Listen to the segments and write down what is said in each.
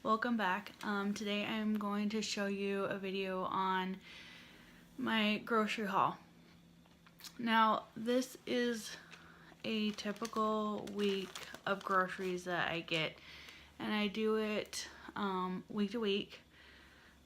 Welcome back. Today I'm going to show you a video on my grocery haul. Now this is a typical week of groceries that I get, and I do it week to week.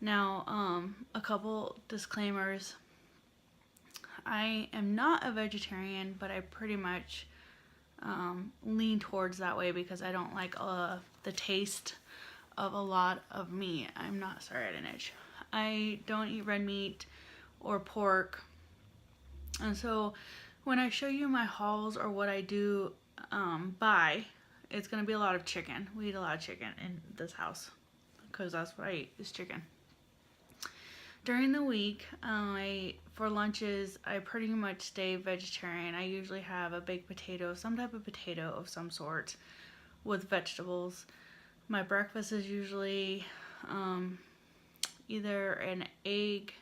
Now a couple disclaimers. I am not a vegetarian, but I pretty much lean towards that way because I don't like the taste of a lot of meat. I'm not, sorry, I didn't itch. I don't eat red meat or pork. And so when I show you my hauls or what I do buy, it's going to be a lot of chicken. We eat a lot of chicken in this house because that's what I eat, is chicken. During the week, for lunches, I pretty much stay vegetarian. I usually have a baked potato, some type of potato of some sort with vegetables. My breakfast is usually either an egg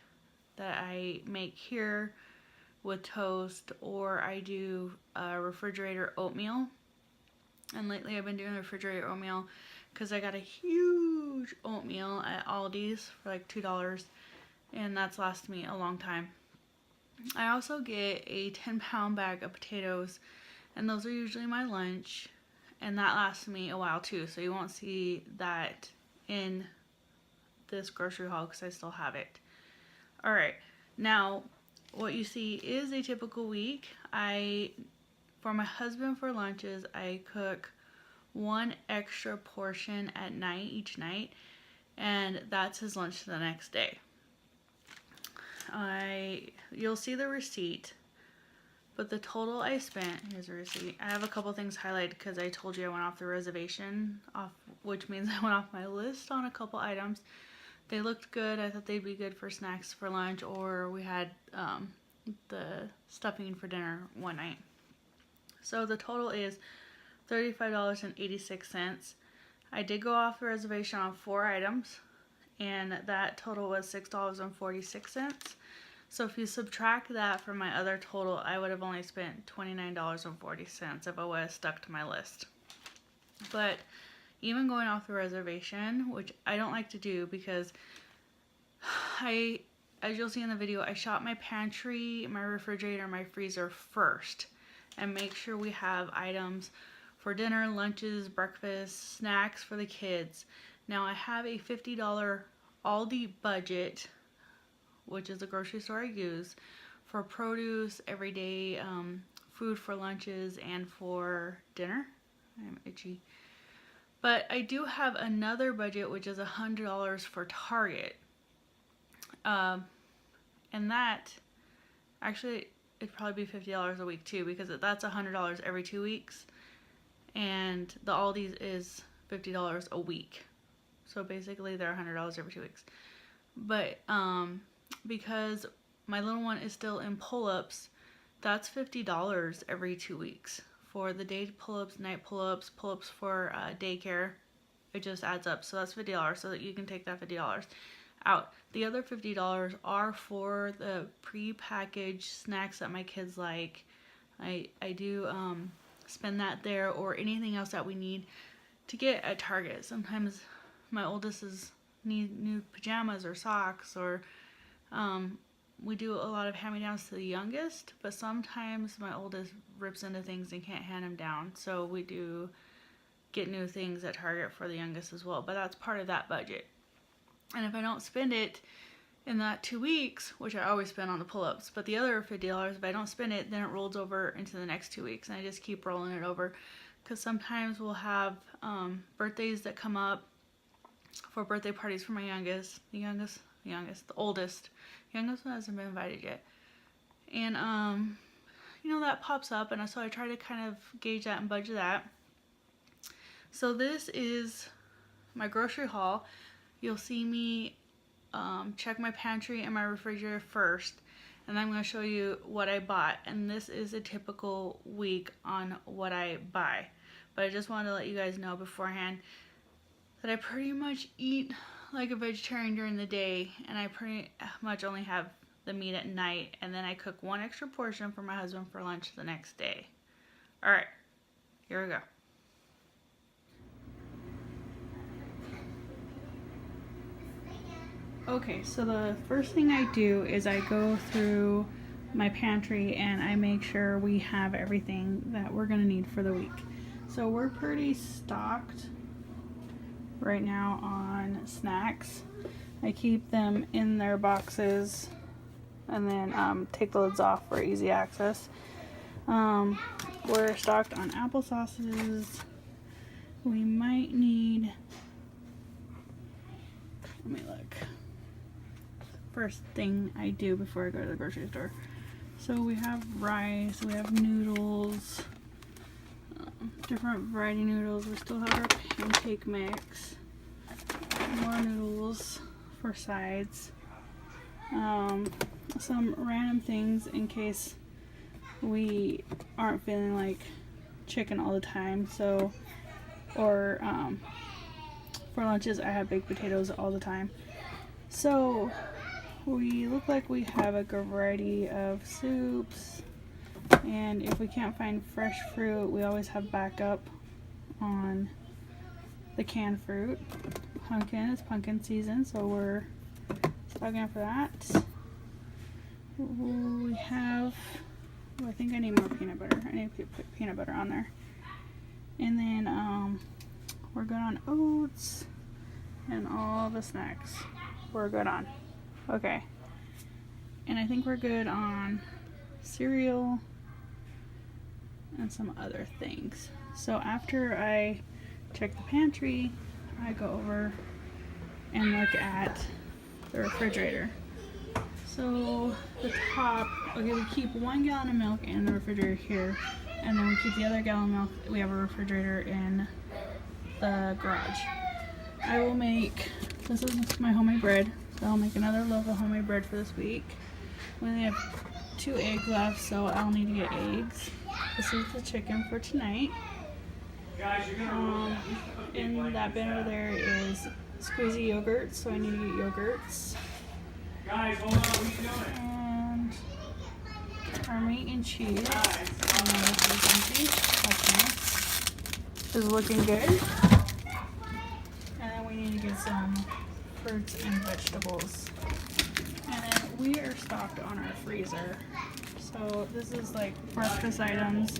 that I make here with toast, or I do refrigerator oatmeal. And lately I've been doing refrigerator oatmeal because I got a huge oatmeal at Aldi's for like $2, and that's lasted me a long time. I also get a 10-pound bag of potatoes, and those are usually my lunch. And that lasts me a while too, so you won't see that in this grocery haul because I still have it. Alright, now what you see is a typical week. For my husband for lunches, I cook one extra portion at night each night, and that's his lunch the next day. You'll see the receipt. But the total I spent, here's a receipt. I have a couple things highlighted because I told you I went off the reservation, which means I went off my list on a couple items. They looked good. I thought they'd be good for snacks for lunch, or we had the stuffing for dinner one night. So the total is $35.86. I did go off the reservation on 4 items, and that total was $6.46. So if you subtract that from my other total, I would have only spent $29.40 if I would have stuck to my list. But even going off the reservation, which I don't like to do because as you'll see in the video, I shop my pantry, my refrigerator, my freezer first and make sure we have items for dinner, lunches, breakfast, snacks for the kids. Now I have a $50 Aldi budget, which is the grocery store I use, for produce, everyday food for lunches, and for dinner. I'm itchy. But I do have another budget, which is $100 for Target. And that, actually, it'd probably be $50 a week too, because that's $100 every 2 weeks. And the Aldi's is $50 a week. So basically they're $100 every 2 weeks. But because my little one is still in pull-ups, that's $50 every 2 weeks for the day pull-ups, night pull-ups, pull-ups for daycare. It just adds up, so that's $50, so that you can take that $50 out. The other $50 are for the pre-packaged snacks that my kids like. I do spend that there, or anything else that we need to get at Target. Sometimes my oldest need new pajamas or socks, or we do a lot of hand-me-downs to the youngest, but sometimes my oldest rips into things and can't hand them down, so we do get new things at Target for the youngest as well, but that's part of that budget. And if I don't spend it in that 2 weeks, which I always spend on the pull-ups, but the other $50, if I don't spend it, then it rolls over into the next 2 weeks, and I just keep rolling it over, because sometimes we'll have birthdays that come up for birthday parties for my youngest, the oldest. The youngest one hasn't been invited yet. And, that pops up, and so I try to kind of gauge that and budget that. So this is my grocery haul. You'll see me check my pantry and my refrigerator first, and I'm going to show you what I bought. And this is a typical week on what I buy. But I just wanted to let you guys know beforehand that I pretty much eat like a vegetarian during the day, and I pretty much only have the meat at night, and then I cook one extra portion for my husband for lunch the next day. Alright, here we go. Okay, so the first thing I do is I go through my pantry and I make sure we have everything that we're gonna need for the week. So we're pretty stocked right now on snacks. I keep them in their boxes and then take the lids off for easy access. We're stocked on applesauces. We might need, let me look. First thing I do before I go to the grocery store. So we have rice, we have noodles, different variety noodles. We still have our pancake mix, more noodles for sides, some random things in case we aren't feeling like chicken all the time. So, or for lunches I have baked potatoes all the time. So we look like we have a variety of soups, and if we can't find fresh fruit, we always have backup on the canned fruit. Pumpkin, it's pumpkin season, so we're stocking up for that. We have, I think I need more peanut butter. I need to put peanut butter on there. And then we're good on oats and all the snacks. We're good on. Okay. And I think we're good on cereal and some other things. So after I check the pantry, I go over and look at the refrigerator. So the top, okay, we keep 1 gallon of milk in the refrigerator here, and then we keep the other gallon of milk. We have a refrigerator in the garage. I will make, this is my homemade bread, so I'll make another loaf of homemade bread for this week. We only have 2 eggs left, so I'll need to get eggs. This is the chicken for tonight. In that bin over there is squeezy yogurt, so I need to get yogurts. Guys, hold on, what are you doing? And our meat and cheese. This is looking good. And then we need to get some fruits and vegetables. And then we are stocked on our freezer. So this is like breakfast items.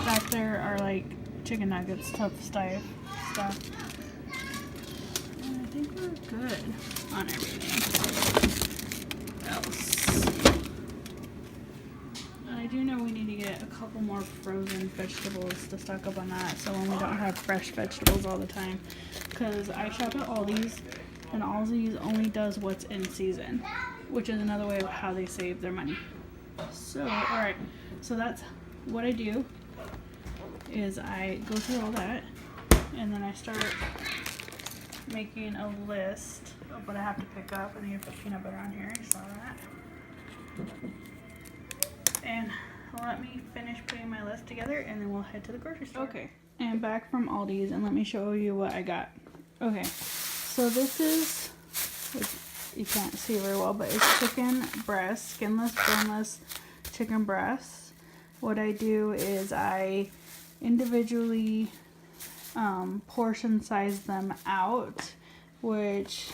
Back there are like chicken nuggets, tough stuff. And I think we're good on everything. Else. I do know we need to get a couple more frozen vegetables to stock up on that, so when we don't have fresh vegetables all the time. Because I shop at Aldi's, and Aldi's only does what's in season, which is another way of how they save their money. So, alright, so that's what I do, is I go through all that, and then I start making a list of what I have to pick up. I need to put peanut butter on here, you saw that. And let me finish putting my list together, and then we'll head to the grocery store. Okay, and back from Aldi's, and let me show you what I got. Okay, so this is, which you can't see very well, but it's chicken breast, skinless, boneless chicken breasts. What I do is I individually portion size them out, which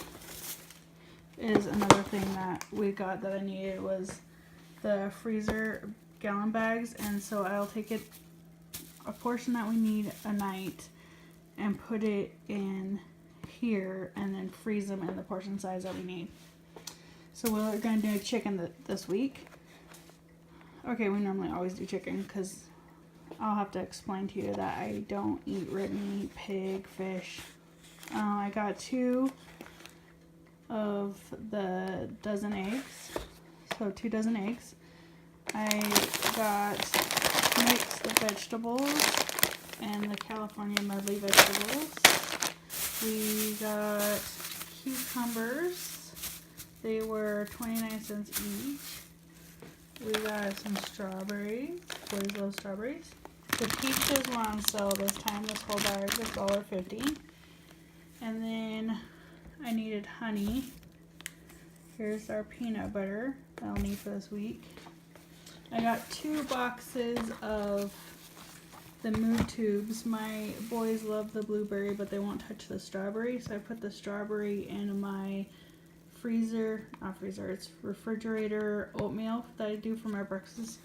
is another thing that we got that I needed, was the freezer gallon bags. And so I'll take it, a portion that we need a night, and put it in here, and then freeze them in the portion size that we need. So we're going to do chicken this week. Okay, we normally always do chicken because I'll have to explain to you that I don't eat red meat, pig, fish. I got 2 of the dozen eggs, so 2 dozen eggs. I got mixed vegetables and the California medley vegetables. We got cucumbers. They were 29 cents each. We got some strawberries. Boys love strawberries. The peaches were on sale this time. This whole bag was $1.50. And then I needed honey. Here's our peanut butter that I'll need for this week. I got 2 boxes of the Mood Tubes. My boys love the blueberry, but they won't touch the strawberry, so I put the strawberry in my it's refrigerator oatmeal that I do for my breakfast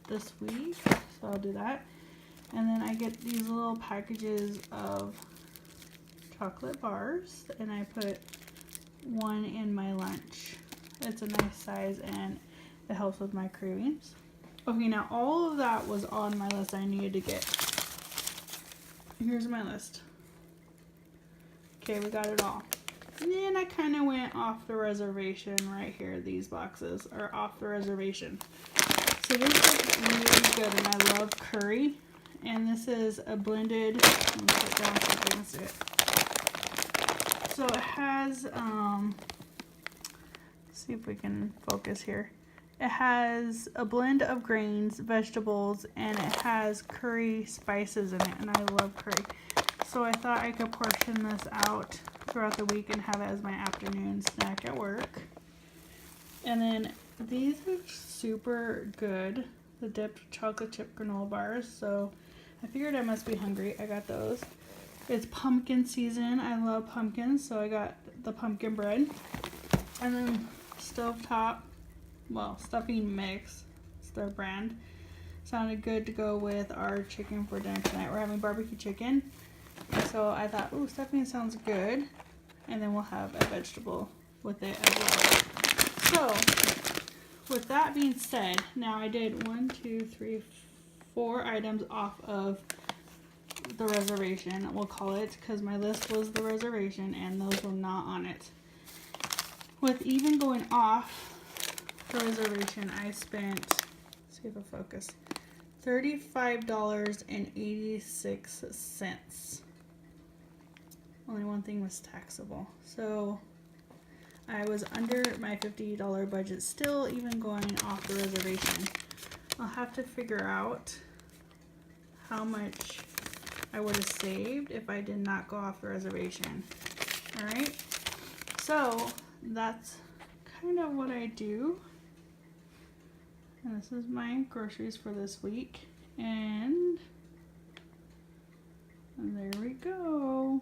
this week. So I'll do that. And then I get these little packages of chocolate bars, and I put one in my lunch. It's a nice size and it helps with my cravings. Okay, now all of that was on my list I needed to get. Here's my list. Okay, we got it all. And then I kind of went off the reservation right here. These boxes are off the reservation. So this is really good, and I love curry. And this is a blended, let me put it down so you can see it. So it has, let's see if we can focus here. It has a blend of grains, vegetables, and it has curry spices in it, and I love curry. So I thought I could portion this out throughout the week and have it as my afternoon snack at work. And then these are super good, the dipped chocolate chip granola bars. So I figured I must be hungry. I got those. It's pumpkin season. I love pumpkins, so I got the pumpkin bread. And then stovetop, well, stuffing mix. It's their brand. Sounded good to go with our chicken for dinner tonight. We're having barbecue chicken. So I thought, ooh, stuffing sounds good. And then we'll have a vegetable with it as well. So, with that being said, now I did 1, 2, 3, 4 items off of the reservation, we'll call it, because my list was the reservation and those were not on it. With even going off the reservation, I spent, let's see if I focus, $35.86. Only one thing was taxable. So I was under my $50 budget still, even going off the reservation. I'll have to figure out how much I would have saved if I did not go off the reservation. Alright, so that's kind of what I do. And this is my groceries for this week. And there we go.